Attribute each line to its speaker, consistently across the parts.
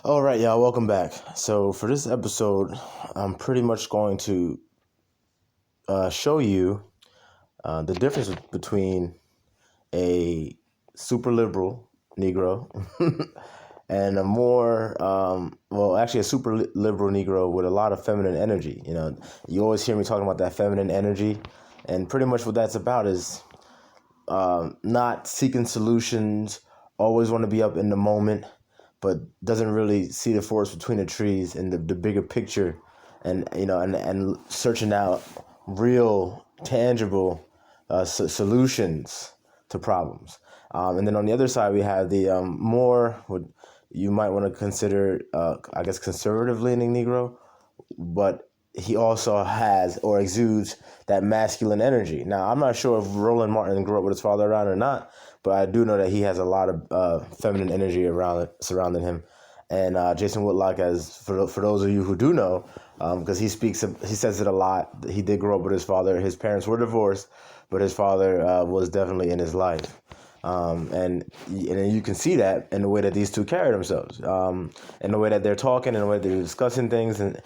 Speaker 1: All right, y'all, welcome back. So for this episode, I'm pretty much going to show you the difference between a super liberal Negro and a more, actually a super liberal Negro with a lot of feminine energy. You know, you always hear me talking about that feminine energy, and pretty much what that's about is not seeking solutions, always want to be up in the moment, but doesn't really see the forest between the trees and the bigger picture, and and searching out real tangible solutions to problems. And then on the other side, we have the more what you might want to consider, I guess, conservative leaning Negro, but he also has or exudes that masculine energy. Now, I'm not sure if Roland Martin grew up with his father around or not, but I do know that he has a lot of feminine energy surrounding him. And Jason Whitlock, as for those of you who do know, because he says it a lot. He did grow up with his father. His parents were divorced, but his father was definitely in his life. And you can see that in the way that these two carry themselves, in the way that they're talking, and the way they're discussing things, and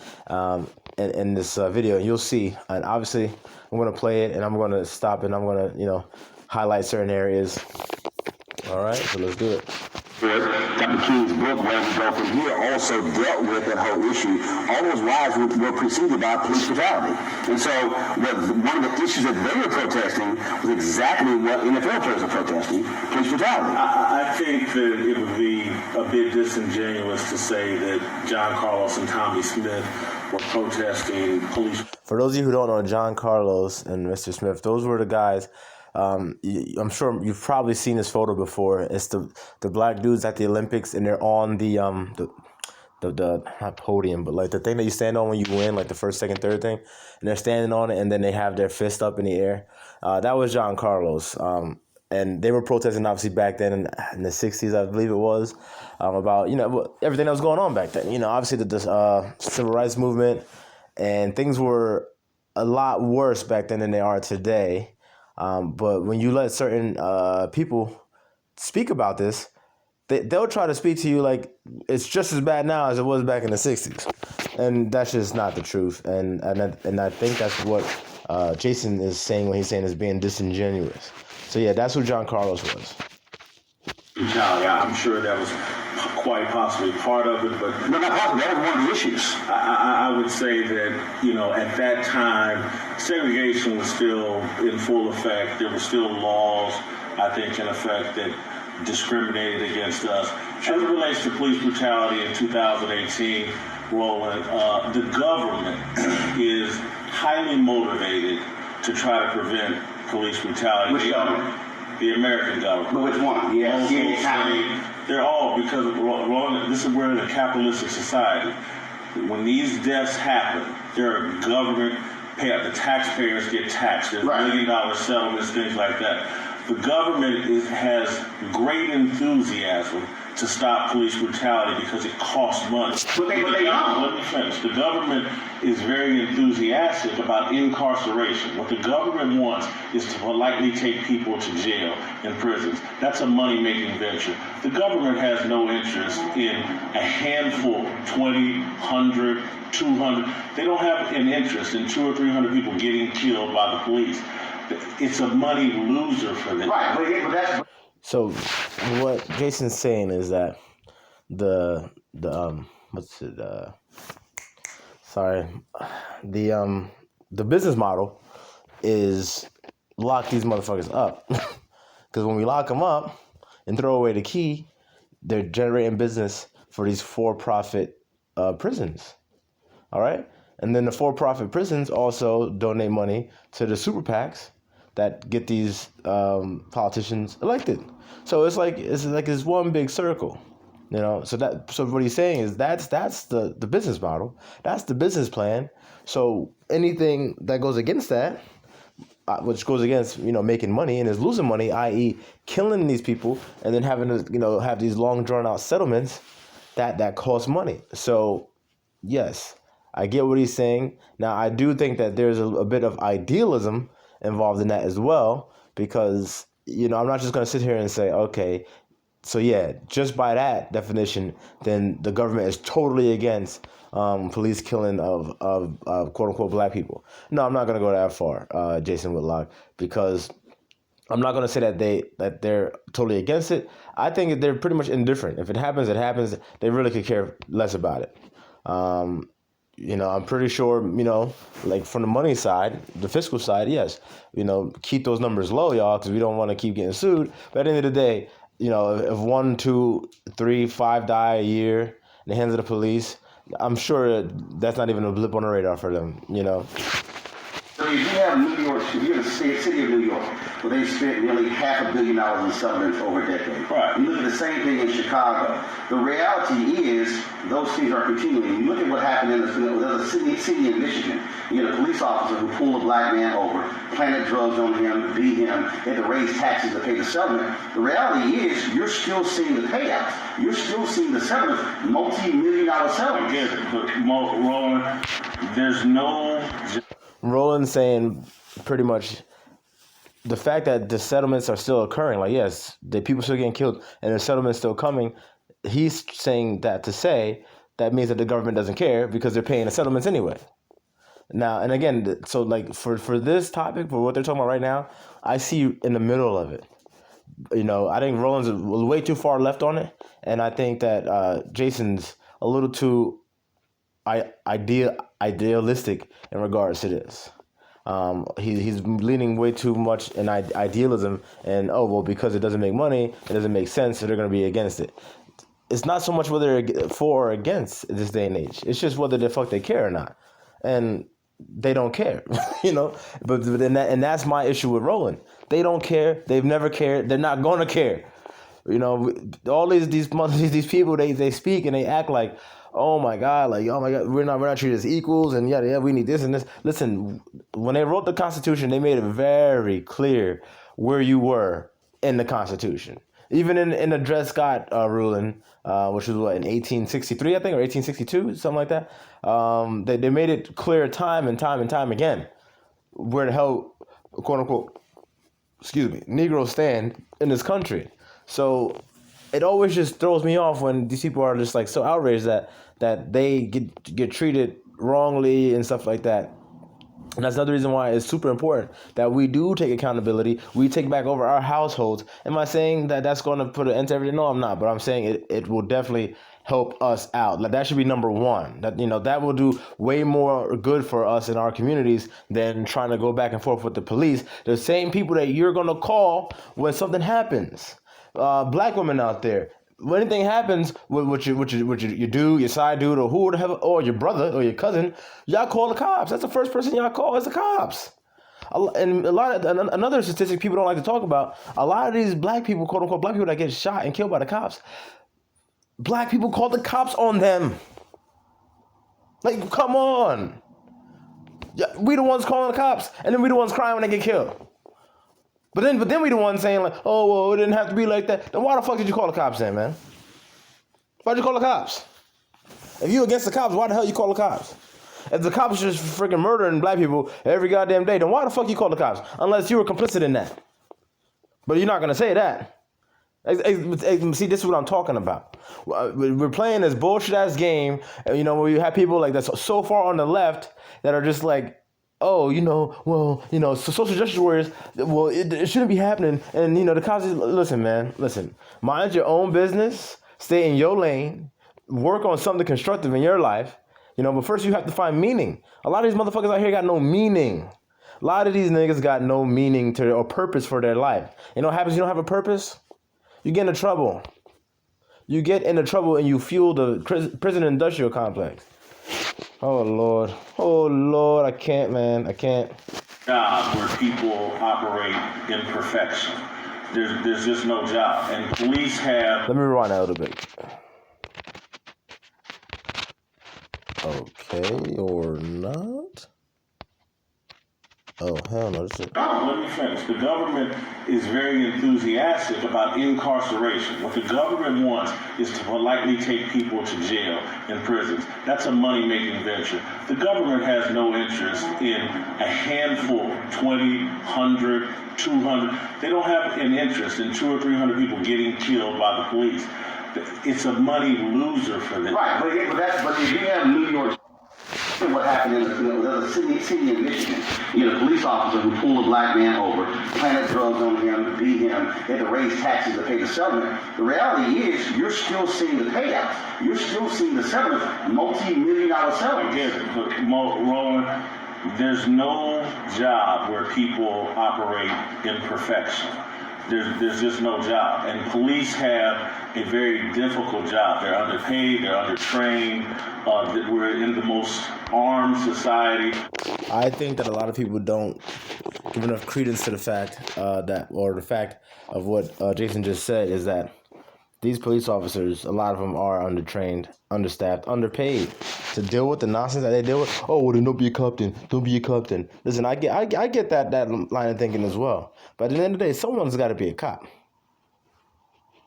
Speaker 1: in this video, you'll see. And obviously, I'm going to play it, and I'm going to stop, and I'm going to highlight certain areas. All right, so let's do it.
Speaker 2: Dr. King's book, Where We Go From Here, also dealt with that whole issue. All those lives were preceded by police brutality. And so one of the issues that they were protesting was exactly what NFL players are protesting, police brutality.
Speaker 3: I think that it would be a bit disingenuous to say that John Carlos and Tommy Smith were protesting police.
Speaker 1: For those of you who don't know, John Carlos and Mr. Smith, those were the guys. I'm sure you've probably seen this photo before. It's the black dudes at the Olympics, and they're on the not podium, but like the thing that you stand on when you win, like the first, second, third thing, and they're standing on it, and then they have their fist up in the air. That was John Carlos, and they were protesting obviously back then in the '60s, I believe it was, about everything that was going on back then. Obviously the civil rights movement, and things were a lot worse back then than they are today. But when you let certain people speak about this, they'll try to speak to you like it's just as bad now as it was back in the '60s, and that's just not the truth. And I think that's what Jason is saying when he's saying it's being disingenuous. So yeah, that's what John Carlos was.
Speaker 3: Yeah, I'm sure that was quite possibly part of it, but
Speaker 2: No, not possibly. That was one of the issues.
Speaker 3: I would say that, at that time, segregation was still in full effect. There were still laws, I think, in effect that discriminated against us. As it relates to police brutality in 2018, Roland, the government is highly motivated to try to prevent police brutality.
Speaker 2: Which government?
Speaker 3: The American government.
Speaker 2: But which one? Yes.
Speaker 3: They're all, because we're in a capitalistic society. When these deaths happen, there are government payout. The taxpayers get taxed. There's
Speaker 2: Right.
Speaker 3: $1 million settlements, things like that. The government has great enthusiasm to stop police brutality because it costs money.
Speaker 2: But they don't.
Speaker 3: Let me finish. The government is very enthusiastic about incarceration. What the government wants is to politely take people to jail and prisons. That's a money-making venture. The government has no interest in a handful, 20, 100, 200. They don't have an interest in 200 or 300 people getting killed by the police. It's a money loser for them.
Speaker 2: Right, but that's...
Speaker 1: So what Jason's saying is that the business model is lock these motherfuckers up, because when we lock them up and throw away the key, they're generating business for these for-profit prisons. All right, and then the for-profit prisons also donate money to the super PACs that get these politicians elected. So it's like it's one big circle, So what he's saying is that's the business model, that's the business plan. So anything that goes against that, which goes against making money and is losing money, i.e., killing these people and then having to have these long drawn out settlements, that costs money. So yes, I get what he's saying. Now I do think that there's a bit of idealism involved in that as well, because I'm not just going to sit here and say, okay, So yeah, just by that definition, then the government is totally against police killing of quote unquote black people. No, I'm not gonna go that far, Jason Whitlock, because I'm not gonna say that they're totally against it. I think they're pretty much indifferent. If it happens, it happens. They really could care less about it. Um, I'm pretty sure, like from the money side, the fiscal side, yes, keep those numbers low, y'all, because we don't want to keep getting sued. But at the end of the day, if 1, 2, 3, 5 die a year in the hands of the police, I'm sure that's not even a blip on the radar for them.
Speaker 2: So if you have New York, if you're in the city of New York, where they spent nearly $500 million in settlements over a decade.
Speaker 3: Right.
Speaker 2: You look at the same thing in Chicago. The reality is those things are continuing. You look at what happened there's a city in Michigan. You get a police officer who pulled a black man over, planted drugs on him, beat him, had to raise taxes to pay the settlement. The reality is you're still seeing the payouts. You're still seeing the settlements, multi-million-dollar settlements.
Speaker 3: I get it, but Roland, there's no...
Speaker 1: Roland saying pretty much the fact that the settlements are still occurring, like, yes, the people still getting killed and the settlement's still coming, he's saying that to say that means that the government doesn't care because they're paying the settlements anyway. Now, and again, so like for this topic, for what they're talking about right now, I see you in the middle of it. I think Roland's way too far left on it, and I think that Jason's a little too idealistic in regards to this. He's leaning way too much in idealism, and because it doesn't make money, it doesn't make sense, so they're going to be against it. It's not so much whether they're for or against this day and age. It's just whether the fuck they care or not, and they don't care, and that's my issue with Roland. They don't care. They've never cared. They're not going to care. All these people, they speak and they act like, oh my God, we're not treated as equals, and yeah, we need this and this. Listen, when they wrote the Constitution, they made it very clear where you were in the Constitution. Even in the Dred Scott ruling, which was in 1863, I think, or 1862, something like that. They made it clear time and time again where the hell, quote unquote, Negroes stand in this country. So it always just throws me off when these people are just like so outraged that they get treated wrongly and stuff like that. And that's another reason why it's super important that we do take accountability. We take back over our households. Am I saying that that's going to put an end to everything? No, I'm not. But I'm saying it will definitely help us out. Like, that should be number one. That will do way more good for us in our communities than trying to go back and forth with the police. The same people that you're going to call when something happens. Black women out there. When anything happens with your side dude, or who would have, or your brother or your cousin, y'all call the cops. That's the first person y'all call is the cops. And another statistic people don't like to talk about, a lot of these black people, quote unquote, black people that get shot and killed by the cops, black people call the cops on them. Like, come on. We the ones calling the cops, and then we the ones crying when they get killed. But then we the ones saying like, oh, well, it didn't have to be like that. Then why the fuck did you call the cops then, man? Why'd you call the cops? If you against the cops, why the hell you call the cops? If the cops are just freaking murdering black people every goddamn day, then why the fuck you call the cops? Unless you were complicit in that. But you're not going to say that. See, this is what I'm talking about. We're playing this bullshit-ass game, where you have people like that's so far on the left that are just like, oh, so social justice warriors, well, it shouldn't be happening. And, the cops, listen, man, mind your own business, stay in your lane, work on something constructive in your life, but first you have to find meaning. A lot of these motherfuckers out here got no meaning. A lot of these niggas got no meaning or purpose for their life. You know what happens? You don't have a purpose? You get into trouble. You get into trouble and you fuel the prison industrial complex. Oh, Lord, I can't, man. I can't.
Speaker 3: Job where people operate in perfection. There's just no job. And police have...
Speaker 1: Let me rewind that a little bit. Okay, or not. Oh, hell no.
Speaker 3: Let me finish. The government is very enthusiastic about incarceration. What the government wants is to politely take people to jail and prisons. That's a money-making venture. The government has no interest in a handful, 20, 100, 200. They don't have an interest in 200 or 300 people getting killed by the police. It's a money loser for them.
Speaker 2: Right, but if you have New York, what happened in the city in Michigan, you had a police officer who pulled a black man over, planted drugs on him, beat him, had to raise taxes to pay the settlement. The reality is, you're still seeing the payouts. You're still seeing the settlements, multi-million-dollar settlements.
Speaker 3: Again, Roland, there's no job where people operate in perfection. There's just no job. And police have a very difficult job. They're underpaid, they're undertrained. We're in the most armed society.
Speaker 1: I think that a lot of people don't give enough credence to the fact the fact of what Jason just said is that these police officers, a lot of them are undertrained, understaffed, underpaid to deal with the nonsense that they deal with. Oh, well, then don't be a cop then. Don't be a cop then. Listen, I get that line of thinking as well. But at the end of the day, someone's got to be a cop.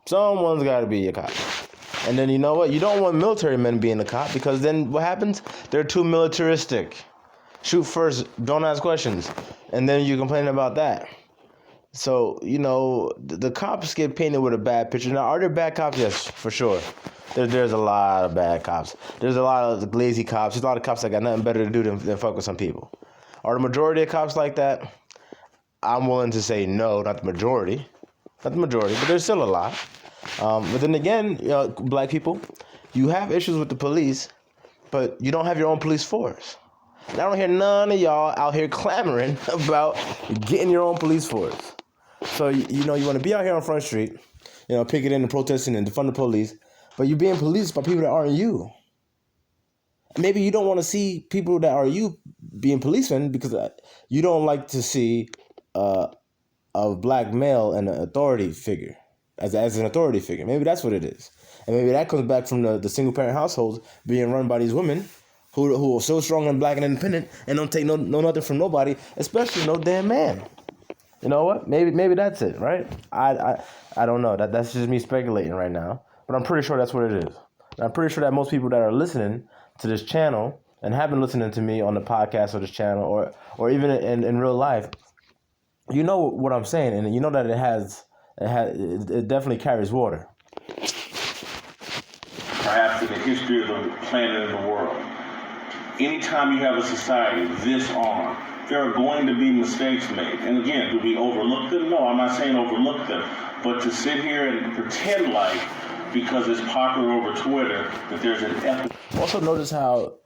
Speaker 1: Someone's got to be a cop. And then you know what? You don't want military men being a cop because then what happens? They're too militaristic. Shoot first, don't ask questions. And then you complain about that. So, you know, the cops get painted with a bad picture. Now, are there bad cops? Yes, for sure. There's a lot of bad cops. There's a lot of lazy cops. There's a lot of cops that got nothing better to do than fuck with some people. Are the majority of cops like that? I'm willing to say no, not the majority. Not the majority, but there's still a lot. But then again, you know, black people, you have issues with the police, but you don't have your own police force. And I don't hear none of y'all out here clamoring about getting your own police force. So, you know, you want to be out here on Front Street, you know, picketing and protesting and defund the police, but you're being policed by people that aren't you. Maybe you don't want to see people that are you being policemen because you don't like to see a black male and an authority figure, as an authority figure. Maybe that's what it is. And maybe that comes back from the single-parent households being run by these women who are so strong and black and independent and don't take no nothing from nobody, especially no damn man. You know what? Maybe that's it, right? I don't know. That's just me speculating right now. But I'm pretty sure that's what it is. And I'm pretty sure that most people that are listening to this channel and have been listening to me on the podcast or this channel or even in real life, you know what I'm saying, and you know that it definitely carries water.
Speaker 3: Perhaps in the history of the planet and the world, anytime you have a society this armed, there are going to be mistakes made. And again, do we overlook them? No, I'm not saying overlook them. But to sit here and pretend like, because it's popular over Twitter, that there's an ethic.
Speaker 1: Also notice how,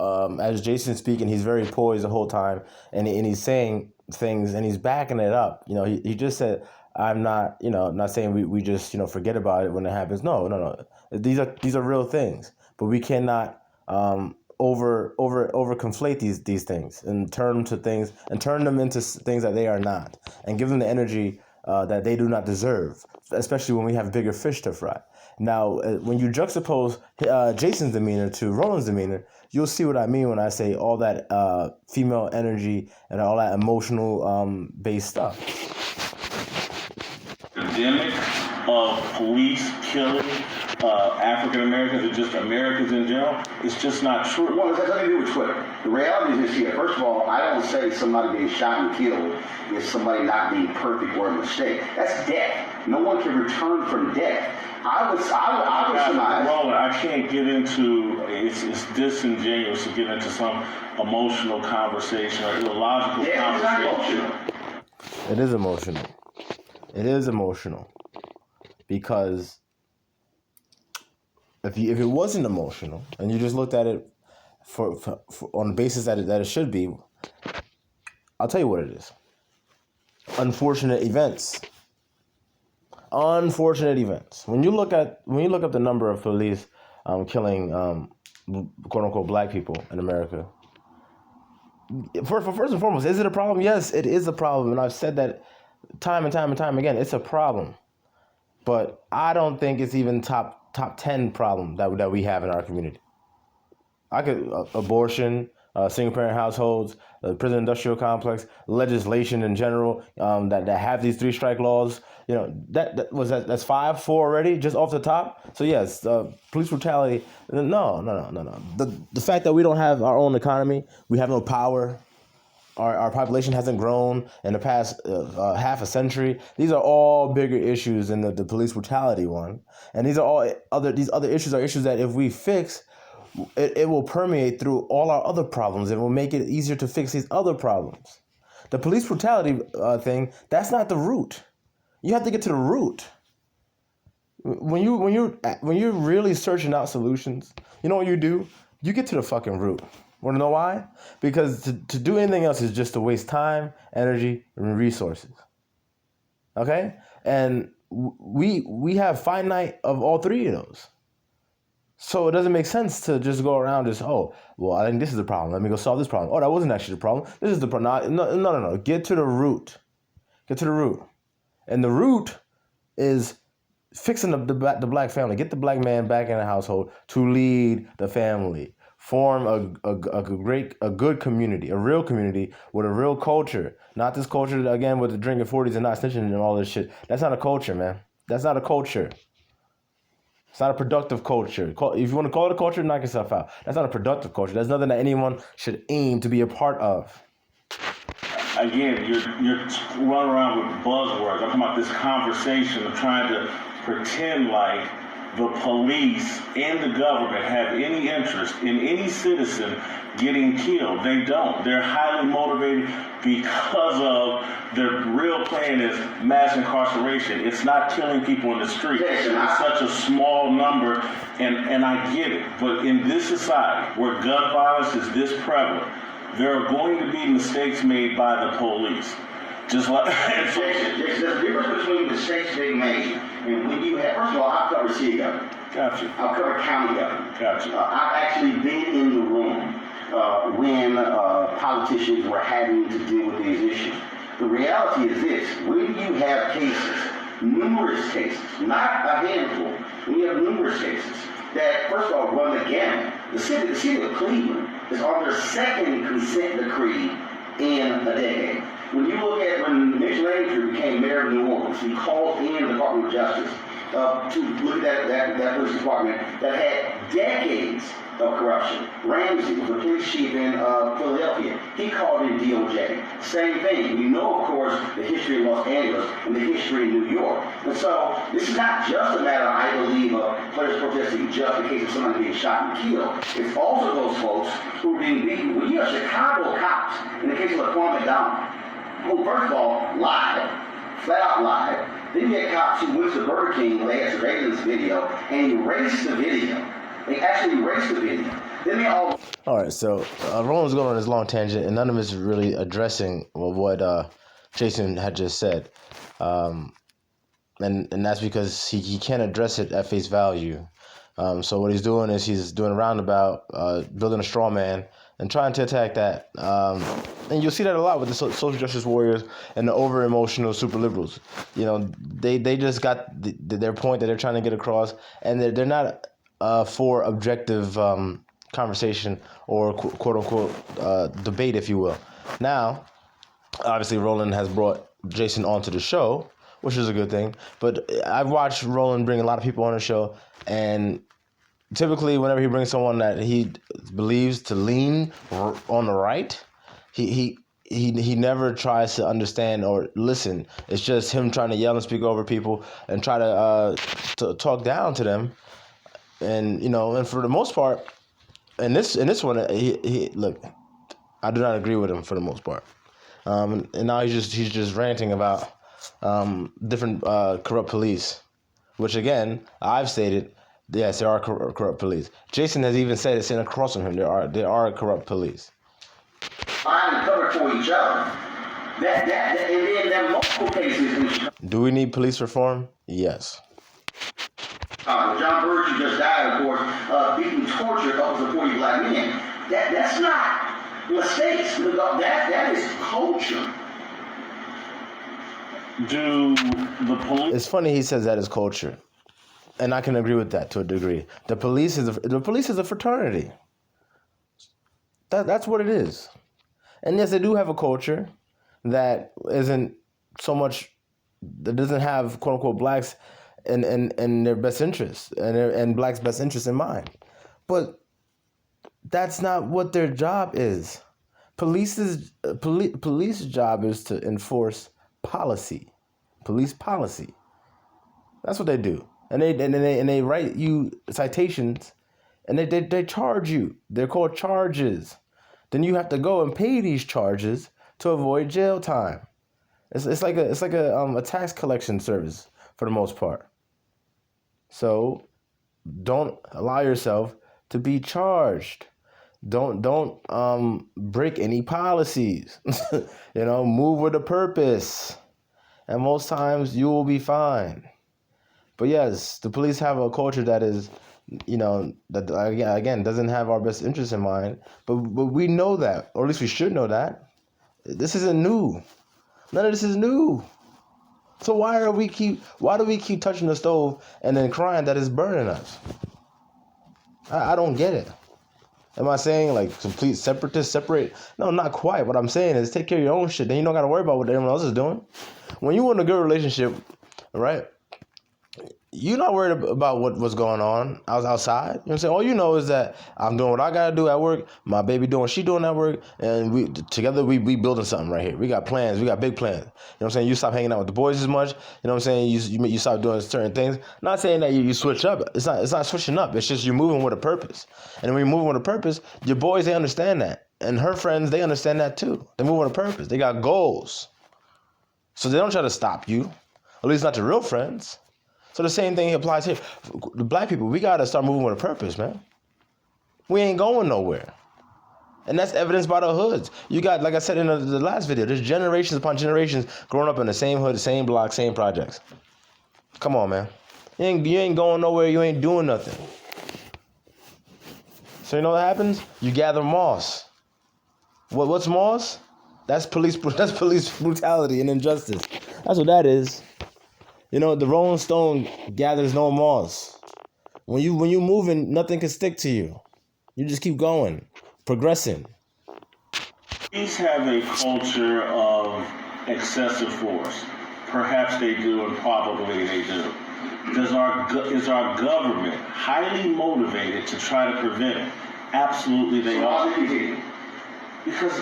Speaker 1: as Jason's speaking, he's very poised the whole time, and he's saying things, and he's backing it up. You know, he just said, I'm not, you know, not saying we just, you know, forget about it when it happens. No. These are real things. But we cannot over conflate these things and turn them into things that they are not, and give them the energy that they do not deserve, especially when we have bigger fish to fry. Now, when you juxtapose Jason's demeanor to Roland's demeanor, you'll see what I mean when I say all that female energy and all that emotional based stuff.
Speaker 3: Epidemic of police killing African Americans or just Americans in general, it's just not true.
Speaker 2: Well, it has nothing to do with Twitter. The reality is here. First of all, I don't say somebody being shot and killed is somebody not being perfect or a mistake. That's death. No one can return from death. I would surmise.
Speaker 3: Roland, I can't get into, it's disingenuous to get into some emotional conversation or illogical conversation.
Speaker 1: It is emotional. It is emotional. Because if it wasn't emotional and you just looked at it for on the basis that it should be, I'll tell you what it is. Unfortunate events. Unfortunate events. When you look up the number of police killing quote unquote black people in America, first and foremost, is it a problem? Yes, it is a problem, and I've said that time and time again. It's a problem, but I don't think it's even top 10 problem that we have in our community. Abortion, single-parent households, the prison industrial complex, legislation in general that have these 3-strike laws. That's 5-4 already, just off the top. So yes, police brutality. No. The fact that we don't have our own economy, we have no power. Our population hasn't grown in the past half a century. These are all bigger issues than the police brutality one. And these other issues are issues that if we fix, it will permeate through all our other problems. It will make it easier to fix these other problems. The police brutality thing, that's not the root. You have to get to the root. When you're really searching out solutions, you know what you do? You get to the fucking root. Want to know why? Because to do anything else is just to waste time, energy, and resources. Okay? And we have finite of all 3 of those. So it doesn't make sense to just go around I think this is the problem. Let me go solve this problem. Oh, that wasn't actually the problem. This is the problem. No. Get to the root. Get to the root. And the root is fixing the black family. Get the black man back in the household to lead the family. Form a good community, a real community with a real culture. Not this culture, again, with the drinking 40s and not snitching and all this shit. That's not a culture, man. That's not a culture. It's not a productive culture. If you want to call it a culture, knock yourself out. That's not a productive culture. That's nothing that anyone should aim to be a part of.
Speaker 3: Again, you're running around with buzzwords. I'm talking about this conversation of trying to pretend like the police and the government have any interest in any citizen getting killed. They don't. They're highly motivated because of their real plan is mass incarceration. It's not killing people in the street. It's such a small number, and I get it. But in this society where gun violence is this prevalent, there are going to be mistakes made by the police. Just like
Speaker 2: there's a difference between mistakes being made and when you have. First of all, I've covered city government.
Speaker 3: Gotcha.
Speaker 2: I've covered county government.
Speaker 3: Gotcha.
Speaker 2: I've actually been in the room when politicians were having to deal with these issues. The reality is this: when you have cases, numerous cases, not a handful, when you have numerous cases that, first of all, run the gamut. The city of Cleveland is on their 2nd consent decree in a decade. When you look at when Mitch Landry became mayor of New Orleans, he called in the Department of Justice to look at that police department that had decades of corruption. Ramsey was the police chief in Philadelphia. He called in DOJ. Same thing. You know, of course, the history of Los Angeles and the history in New York. And so this is not just a matter, I believe, of players protesting just in case of somebody being shot and killed. It's also those folks who are being beaten. When you have Chicago cops, in the case of Laquan McDonald, who first of all lied, flat out lied. Then you had cops who went to Burger King when they had surveillance video and erased the video. They actually erased the video. Then they all
Speaker 1: right, so Roland's going on this long tangent, and none of us is really addressing what Jason had just said. And that's because he can't address it at face value. So what he's doing is he's doing a roundabout, building a straw man, and trying to attack that. And you'll see that a lot with the social justice warriors and the over-emotional super liberals. You know, they just got their point that they're trying to get across, and they're not for objective conversation or quote-unquote debate, if you will. Now, obviously, Roland has brought Jason onto the show, which is a good thing. But I've watched Roland bring a lot of people on the show, and typically whenever he brings someone that he believes to lean on the right, he never tries to understand or listen. It's just him trying to yell and speak over people and try to talk down to them. And and for the most part, in this one, he look, I do not agree with him for the most part. And now he's just ranting about different corrupt police, which again I've stated, yes, there are corrupt police. Jason has even said it sitting across from him. There are corrupt police.
Speaker 2: I'm covered for each other. And then there are multiple cases.
Speaker 1: Do we need police reform? Yes.
Speaker 2: John Burge, who just died, of course, beaten, tortured upwards of 40 black men. That's not mistakes. That is culture.
Speaker 3: Do the police?
Speaker 1: It's funny he says that is culture, and I can agree with that to a degree. The police is a fraternity. That's what it is. And yes, they do have a culture that isn't so much, that doesn't have quote unquote blacks in their best interest and blacks' best interest in mind. But that's not what their job is. Police job is to enforce policy, police policy. That's what they do, and they write you citations, and they charge you. They're called charges. Then you have to go and pay these charges to avoid jail time. It's like a tax collection service for the most part. So don't allow yourself to be charged. Don't break any policies. Move with a purpose, and most times you will be fine. But yes, the police have a culture that is, that again doesn't have our best interests in mind. But we know that, or at least we should know that. This isn't new. None of this is new. So why do we keep touching the stove and then crying that it's burning us? I don't get it. Am I saying like complete separatists separate? No, not quite. What I'm saying is take care of your own shit. Then you don't got to worry about what everyone else is doing. When you want a good relationship, right? You're not worried about what's going on outside. You know what I'm saying? All you know is that I'm doing what I gotta do at work. My baby doing what she doing at work, and we together we building something right here. We got plans. We got big plans. You know what I'm saying? You stop hanging out with the boys as much. You know what I'm saying? You stop doing certain things. Not saying that you switch up. It's not switching up. It's just you're moving with a purpose. And when you're moving with a purpose, your boys, they understand that, and her friends, they understand that too. They move with a purpose. They got goals, so they don't try to stop you. At least not your real friends. So the same thing applies here. The black people, we got to start moving with a purpose, man. We ain't going nowhere. And that's evidenced by the hoods. You got, like I said in the last video, there's generations upon generations growing up in the same hood, the same block, same projects. Come on, man. You ain't going nowhere. You ain't doing nothing. So you know what happens? You gather moss. What's moss? That's police brutality and injustice. That's what that is. The Rolling Stone gathers no moss. When you moving, nothing can stick to you. You just keep going, progressing.
Speaker 3: Police have a culture of excessive force. Perhaps they do, and probably they do. Is our government highly motivated to try to prevent it? Absolutely, they are. Because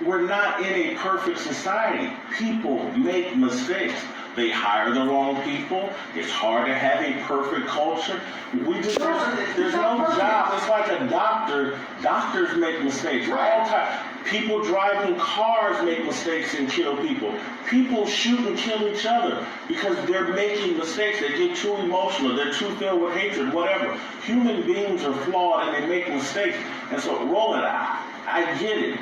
Speaker 3: we're not in a perfect society. People make mistakes. They hire the wrong people. It's hard to have a perfect culture. There's no job. It's like a doctor. Doctors make mistakes all the time. People driving cars make mistakes and kill people. People shoot and kill each other because they're making mistakes. They get too emotional. They're too filled with hatred, whatever. Human beings are flawed and they make mistakes. And so, Roland, I get it.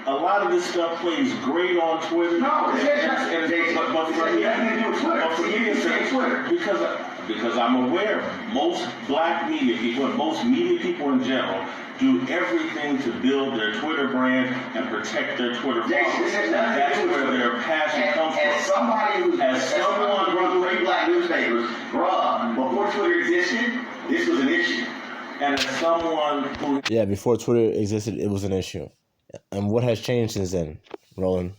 Speaker 3: A lot of this stuff plays great on Twitter. No, but for me, it's Twitter. Because I'm aware most black media people and most media people in general do everything to build their Twitter brand and protect their Twitter followers. That's where their passion comes from. As someone who great black newspapers, before Twitter existed, this was an issue. And as someone who
Speaker 1: before Twitter existed, it was an issue. And what has changed since then, Roland?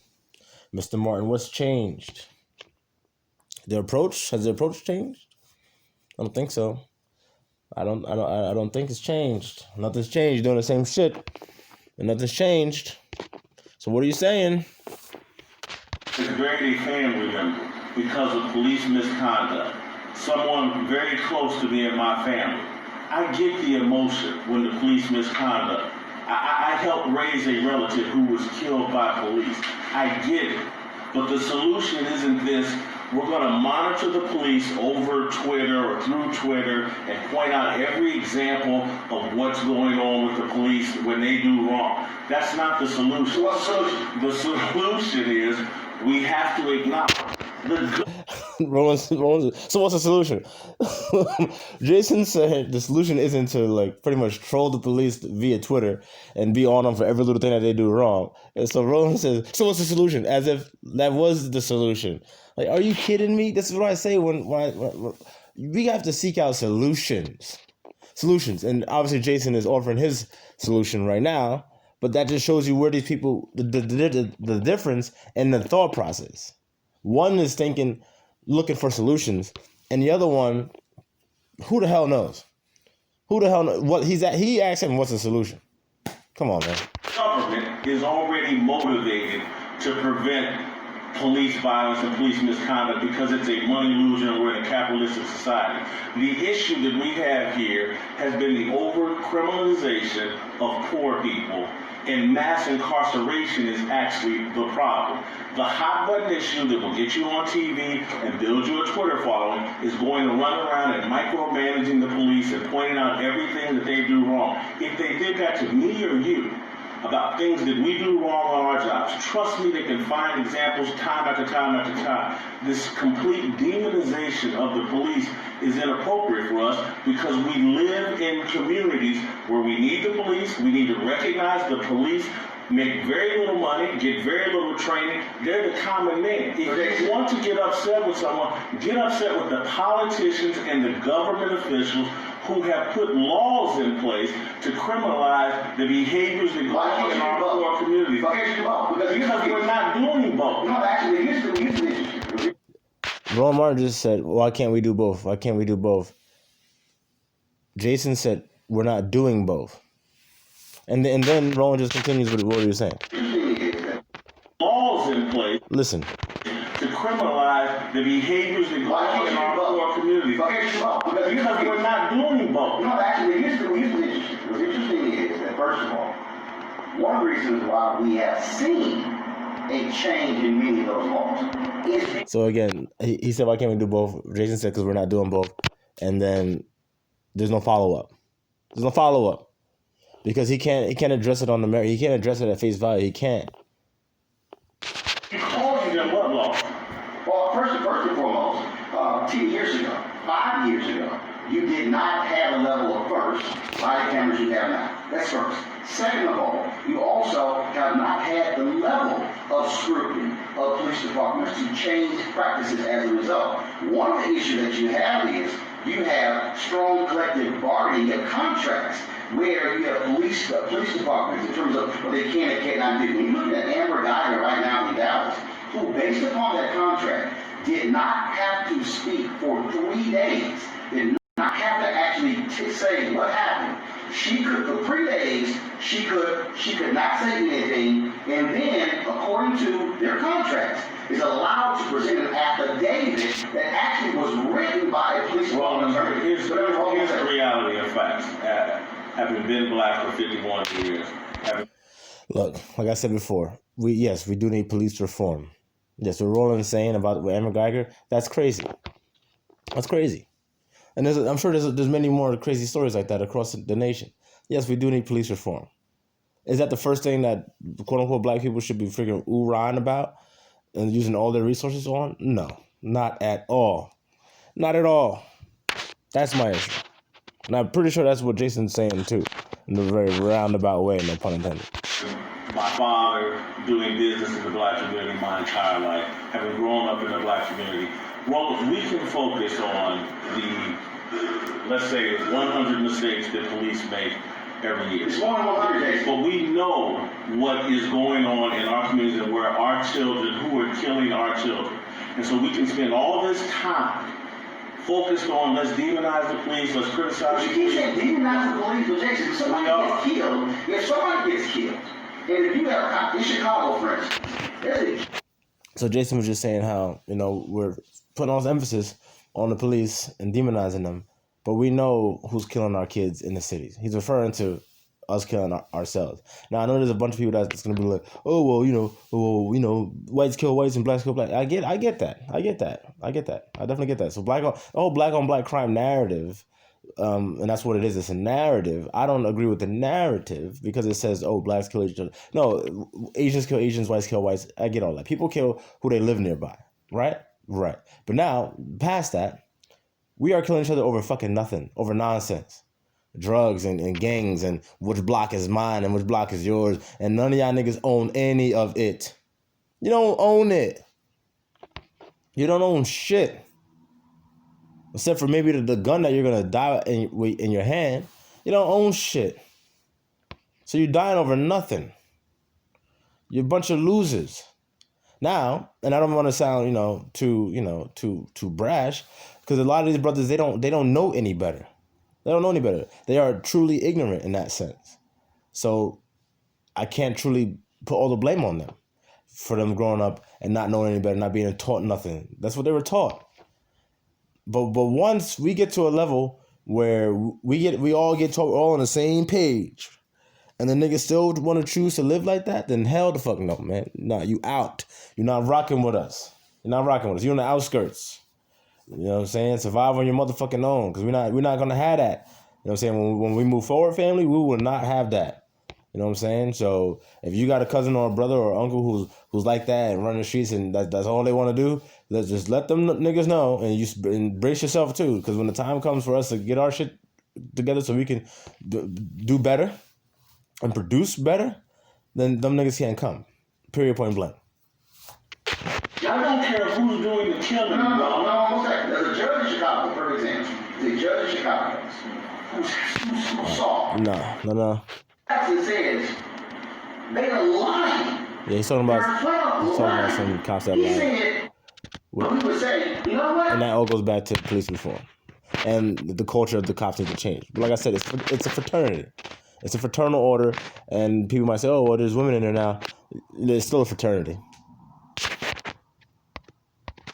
Speaker 1: Mr. Martin, what's changed? Has the approach changed? I don't think so. I don't think it's changed. Nothing's changed. Doing the same shit, and nothing's changed. So what are you saying?
Speaker 3: It's buried a family member because of police misconduct. Someone very close to me and my family. I get the emotion when the police misconduct. I helped raise a relative who was killed by police. I get it. But the solution isn't this. We're going to monitor the police over Twitter or through Twitter and point out every example of what's going on with the police when they do wrong. That's not the solution. What's the solution? The solution is we have to acknowledge the
Speaker 1: Roland, so what's the solution? Jason said the solution isn't to pretty much troll the police via Twitter and be on them for every little thing that they do wrong. And so Roland says, so what's the solution? As if that was the solution. Are you kidding me? This is what I say when we have to seek out solutions. And obviously Jason is offering his solution right now, But that just shows you where these people, the difference in the thought process. One is looking for solutions, and the other one, who the hell knows? Who the hell knows? What he asked him, what's the solution? Come on, man.
Speaker 3: Government is already motivated to prevent police violence and police misconduct because it's a money loser and we're in a capitalistic society. The issue that we have here has been the over-criminalization of poor people, and mass incarceration is actually the problem. The hot button issue that will get you on TV and build you a Twitter following is going to run around and micromanaging the police and pointing out everything that they do wrong. If they did that to me or you, about things that we do wrong on our jobs, trust me, they can find examples time after time after time. This complete demonization of the police is inappropriate for us because we live in communities where we need the police. We need to recognize the police make very little money, get very little training. They're the common man. If you want to get upset with someone, get upset with the politicians and the government officials who have put laws in place to criminalize the behaviors that go on in our poor communities. Because we're not doing both.
Speaker 2: No, actually, here's the issue.
Speaker 1: Roland Martin just said, why can't we do both? Why can't we do both? Jason said, we're not doing both. And then Roland just continues with what he was saying.
Speaker 3: Laws in place.
Speaker 1: Listen.
Speaker 3: To criminalize the behaviors that go on in our poor communities. Because we're not doing both.
Speaker 2: No, actually, here's the issue. What's interesting is that, first of all, one of the reasons why we have seen a change in many of those laws is...
Speaker 1: So again, he said, why can't we do both? Jason said, because we're not doing both. And then there's no follow-up. There's no follow-up. Because he can't address it on the merit. He can't address it at face value. He can't.
Speaker 3: You called them what law?
Speaker 2: Well, first and foremost, 10 years ago, 5 years ago, you did not have a level of first body cameras you have now. That's first. Second of all, you also have not had the level of scrutiny of police departments to change practices as a result. One of the issues that you have is you have strong collective bargaining of contracts where you have police departments in terms of what they can and cannot do. When you look at Amber Geiger right now in Dallas, who, based upon that contract, did not have to speak for 3 days, did not have to actually say what happened. She could, for 3 days, she could not say anything, and then, according to their contracts, is allowed to present an affidavit that actually was written by a police department attorney.
Speaker 3: Here's the reality of facts. Having been black for 51 years.
Speaker 1: Look, like I said before, we do need police reform. Yes, what Roland's saying about Amber Geiger, that's crazy. That's crazy. And I'm sure there's many more crazy stories like that across the nation. Yes, we do need police reform. Is that the first thing that quote-unquote black people should be freaking ooh-rahing about and using all their resources on? No, not at all. Not at all. That's my issue. And I'm pretty sure that's what Jason's saying too, in a very roundabout way, no pun intended.
Speaker 3: My father doing business in the black community my entire life, having grown up in the black community. Well, we can focus on the, let's say, 100 mistakes that police make every year.
Speaker 2: It's more than 100 days.
Speaker 3: But we know what is going on in our communities and where our children, who are killing our children. And so we can spend all this time focused on let's demonize the police, let's criticize the police.
Speaker 2: You keep saying demonize the police, but Jason, if somebody gets killed, and if you have in Chicago, for instance,
Speaker 1: so Jason was just saying how, we're putting all this emphasis on the police and demonizing them, but we know who's killing our kids in the cities. He's referring to us killing ourselves. Now, I know there's a bunch of people that's going to be like, oh, well, whites kill whites and blacks kill blacks. I get that. I definitely get that. So black on black crime narrative, and that's what it is. It's a narrative. I don't agree with the narrative because it says, oh, blacks kill each other. No, Asians kill Asians, whites kill whites. I get all that. People kill who they live nearby, right? Right. But now, past that, we are killing each other over fucking nothing, over nonsense. Drugs and gangs and which block is mine and which block is yours. And none of y'all niggas own any of it. You don't own it. You don't own shit. Except for maybe the gun that you're going to die in your hand. You don't own shit. So you're dying over nothing. You're a bunch of losers. Now, and I don't want to sound, too brash, because a lot of these brothers, they don't know any better. They don't know any better. They are truly ignorant in that sense. So I can't truly put all the blame on them for them growing up and not knowing any better, not being taught nothing. That's what they were taught. But once we get to a level where we all get taught, we're all on the same page, and the niggas still want to choose to live like that, then hell the fuck no, man. Nah, you out. You're not rocking with us. You're on the outskirts. You know what I'm saying? Survive on your motherfucking own, because we're not gonna have that. You know what I'm saying? When we move forward, family, we will not have that. You know what I'm saying? So if you got a cousin or a brother or uncle who's like that and running the streets and that's all they want to do, let's just let them niggas know, and brace yourself too, because when the time comes for us to get our shit together so we can do better and produce better, then them niggas can't come. Period, point blank.
Speaker 3: I don't care who's doing the killing.
Speaker 2: No. There's a judge in Chicago, for example. The judge in Chicago who saw.
Speaker 1: No.
Speaker 2: Actually says they are lying.
Speaker 1: Yeah, he's talking about some cops that lie.
Speaker 2: We would say, you know what?
Speaker 1: And that all goes back to police reform and the culture of the cops need to change. But like I said, it's a fraternity. It's a fraternal order, and people might say, "Oh, well, there's women in there now." It's still a fraternity.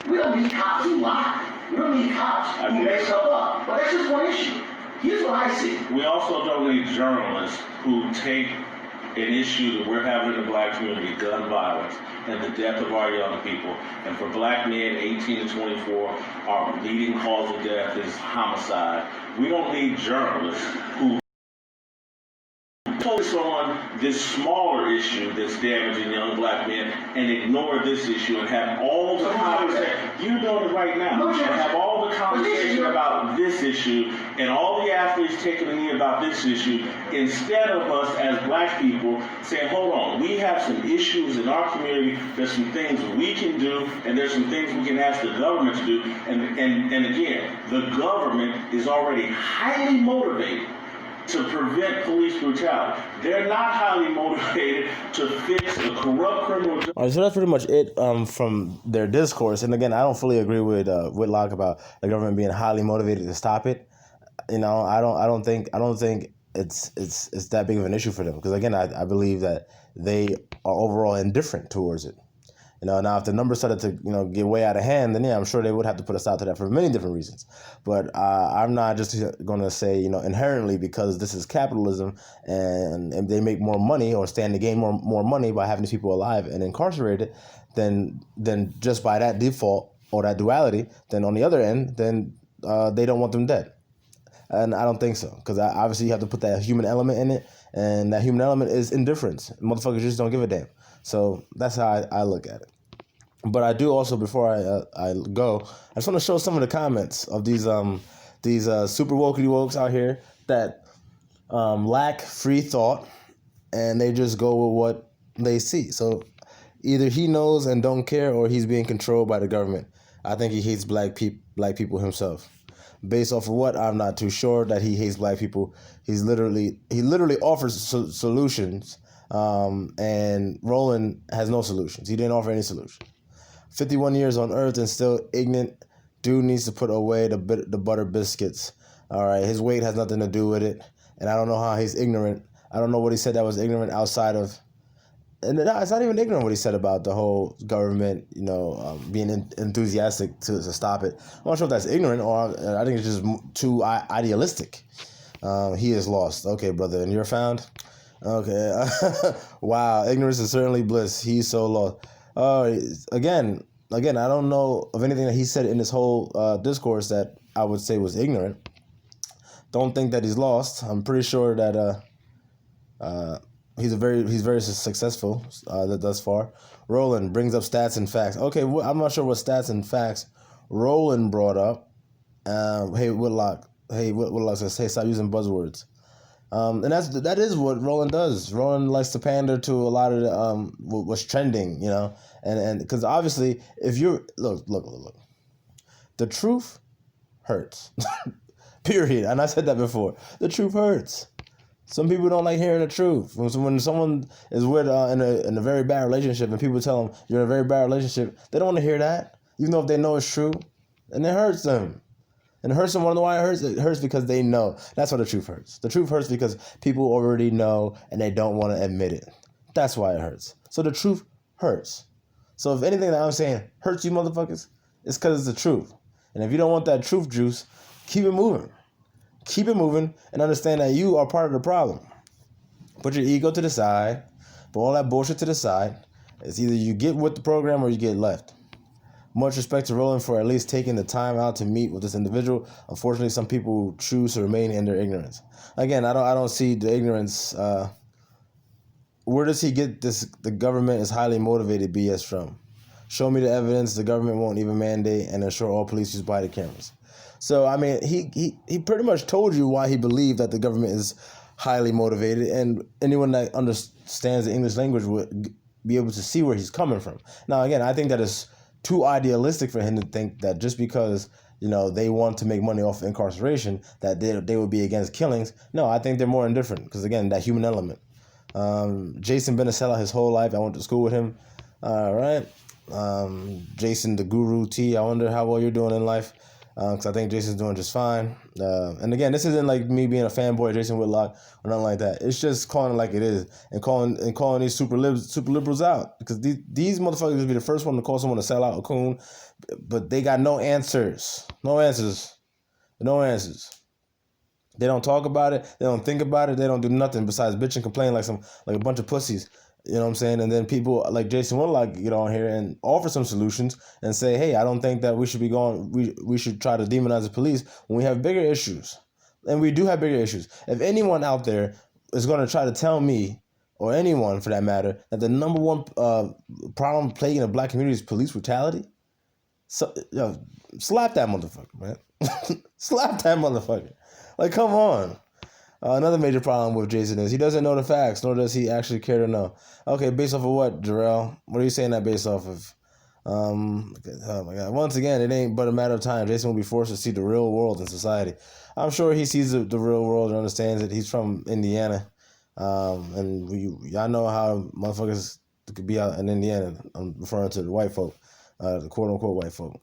Speaker 2: We don't need cops who lie. We don't need cops who make stuff up. But that's just one issue. Here's what I see.
Speaker 3: We also don't need journalists who take an issue that we're having in the black community, gun violence, and the death of our young people. And for black men 18 to 24, our leading cause of death is homicide. We don't need journalists who focus on this smaller issue that's damaging young black men and ignore this issue and have all the conversation. You're doing it right now. And have all the conversation about this issue and all the athletes taking a knee about this issue instead of us as black people saying, hold on, we have some issues in our community. There's some things we can do, and there's some things we can ask the government to do. And again, the government is already highly motivated to prevent police brutality. They're not highly motivated to fix a corrupt criminal.
Speaker 1: All right, so that's pretty much it from their discourse. And again, I don't fully agree with Whitlock about the government being highly motivated to stop it. You know, I don't think it's that big of an issue for them, because again, I believe that they are overall indifferent towards it. You know, now if the numbers started to get way out of hand, then yeah, I'm sure they would have to put a stop to that for many different reasons. But I'm not just going to say inherently because this is capitalism and they make more money or stand to gain more money by having these people alive and incarcerated, then just by that default or that duality, then on the other end, then they don't want them dead. And I don't think so, because obviously you have to put that human element in it, and that human element is indifference. Motherfuckers just don't give a damn. So that's how I look at it. But I do also, before I go, I just want to show some of the comments of these super wokety wokes out here that lack free thought, and they just go with what they see. So either he knows and don't care, or he's being controlled by the government. I think he hates black people himself. Based off of what, I'm not too sure that he hates black people. He literally offers solutions, and Roland has no solutions. He didn't offer any solution. 51 years on Earth and still ignorant. Dude needs to put away the butter biscuits. All right, his weight has nothing to do with it, and I don't know how he's ignorant. I don't know what he said that was ignorant outside of. And it's not even ignorant what he said about the whole government, being enthusiastic to stop it. I'm not sure if that's ignorant, or I think it's just too idealistic. He is lost. Okay, brother, and you're found? Okay. Wow, ignorance is certainly bliss. He's so lost. Again, I don't know of anything that he said in this whole discourse that I would say was ignorant. Don't think that he's lost. I'm pretty sure that he's very successful thus far. Roland brings up stats and facts. Okay, I'm not sure what stats and facts Roland brought up. Hey Whitlock says, hey, stop using buzzwords. And that is what Roland does. Roland likes to pander to a lot of what's trending, and because obviously if you're look, the truth hurts. Period. And I said that before. The truth hurts. Some people don't like hearing the truth. When someone is with in a very bad relationship and people tell them you're in a very bad relationship, they don't want to hear that, even though if they know it's true, and it hurts them. And it hurts them. Want to know why it hurts? It hurts because they know. That's why the truth hurts. The truth hurts because people already know and they don't want to admit it. That's why it hurts. So the truth hurts. So if anything that I'm saying hurts you motherfuckers, it's because it's the truth. And if you don't want that truth juice, keep it moving. Keep it moving and understand that you are part of the problem. Put your ego to the side. Put all that bullshit to the side. It's either you get with the program or you get left. Much respect to Roland for at least taking the time out to meet with this individual. Unfortunately, some people choose to remain in their ignorance. Again, I don't see the ignorance. Where does he get this? The government is highly motivated BS from. Show me the evidence. The government won't even mandate and ensure all police use body cameras. So I mean, he pretty much told you why he believed that the government is highly motivated, and anyone that understands the English language would be able to see where he's coming from. Now, again, I think that is too idealistic for him to think that just because they want to make money off of incarceration that they would be against killings. No, I think they're more indifferent because again, that human element. Jason been a sellout his whole life. I went to school with him. All right, Jason the Guru T. I wonder how well you're doing in life. Because I think Jason's doing just fine. And again, this isn't like me being a fanboy of Jason Whitlock or nothing like that. It's just calling it like it is and calling these super liberals out, because these motherfuckers will be the first one to call someone a sellout, a coon, but they got no answers. No answers. They don't talk about it. They don't think about it. They don't do nothing besides bitch and complain like a bunch of pussies. You know what I'm saying? And then people like Jason Whitlock get on here and offer some solutions and say, hey, I don't think that we should be going, we should try to demonize the police when we have bigger issues. And we do have bigger issues. If anyone out there is going to try to tell me, or anyone for that matter, that the number one problem plaguing the black community is police brutality, so, slap that motherfucker, man. Slap that motherfucker. Like, come on. Another major problem with Jason is he doesn't know the facts, nor does he actually care to know. Okay, based off of what, Jarrell? What are you saying that based off of? Oh my God. Once again, it ain't but a matter of time. Jason will be forced to see the real world in society. I'm sure he sees the real world and understands it. He's from Indiana. And y'all know how motherfuckers could be out in Indiana. I'm referring to the white folk, the quote-unquote white folk.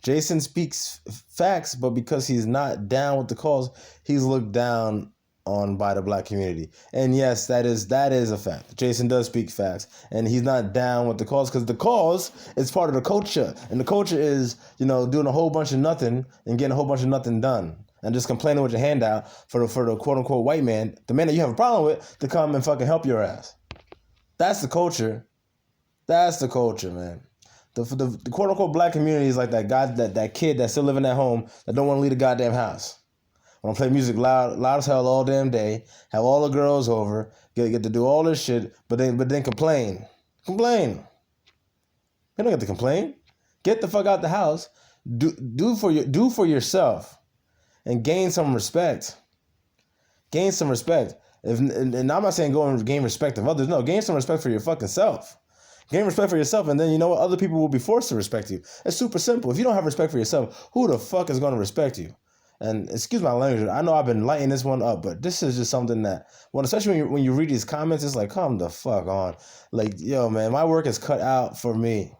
Speaker 1: Jason speaks facts, but because he's not down with the cause, he's looked down on by the black community. And yes, that is a fact. Jason does speak facts, and he's not down with the cause because the cause is part of the culture, and the culture is doing a whole bunch of nothing and getting a whole bunch of nothing done, and just complaining with your hand out for the quote unquote white man, the man that you have a problem with, to come and fucking help your ass. That's the culture. That's the culture, man. The quote unquote black community is like that guy, that kid that's still living at home that don't want to leave the goddamn house. Want to play music loud as hell all damn day, have all the girls over, get to do all this shit, but then complain. Complain. You don't get to complain. Get the fuck out the house. Do for yourself, and gain some respect. Gain some respect. And I'm not saying go and gain respect of others. No, gain some respect for your fucking self. Gain respect for yourself, and then you know what? Other people will be forced to respect you. It's super simple. If you don't have respect for yourself, who the fuck is going to respect you? And excuse my language, I know I've been lighting this one up, but this is just something that, especially when you read these comments, it's like, come the fuck on. Like, yo, man, my work is cut out for me,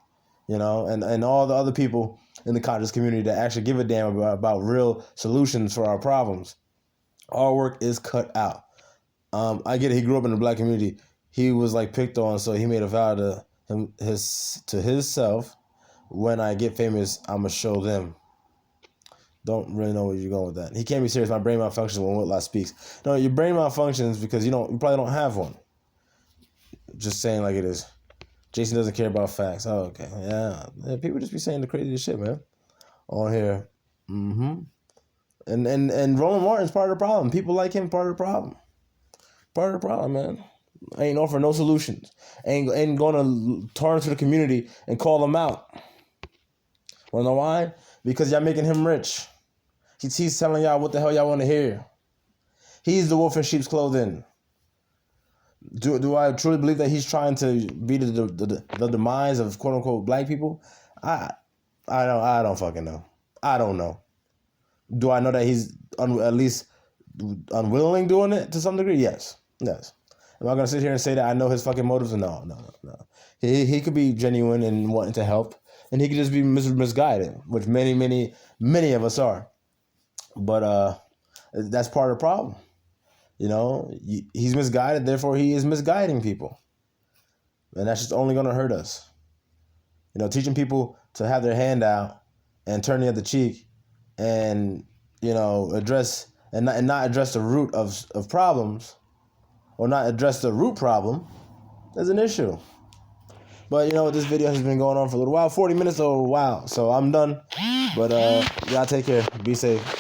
Speaker 1: and all the other people in the conscious community that actually give a damn about real solutions for our problems. Our work is cut out. I get it. He grew up in the black community. He was like picked on, so he made a vow to himself, when I get famous, I'ma show them. Don't really know where you're going with that. He can't be serious. My brain malfunctions when Whitlock speaks. No, your brain malfunctions because you probably don't have one. Just saying like it is. Jason doesn't care about facts. Oh, okay. Yeah. People just be saying the craziest shit, man. On here. And Roland Martin's part of the problem. People like him, part of the problem. Part of the problem, man. Ain't offering no solutions. Ain't going to turn to the community and call them out. Wanna know why? Because y'all making him rich. He's telling y'all what the hell y'all want to hear. He's the wolf in sheep's clothing. Do I truly believe that he's trying to be the demise of quote unquote black people? I don't fucking know. I don't know. Do I know that he's at least unwilling doing it to some degree? Yes. Am I gonna sit here and say that I know his fucking motives? No. He could be genuine and wanting to help, and he could just be misguided, which many of us are. But that's part of the problem. He's misguided, therefore he is misguiding people, and that's just only gonna hurt us. Teaching people to have their hand out and turn the other cheek, and address and not address the root of problems, or not address the root problem, is an issue. But this video has been going on for a little while, 40 minutes or a while, so I'm done. But y'all take care, be safe.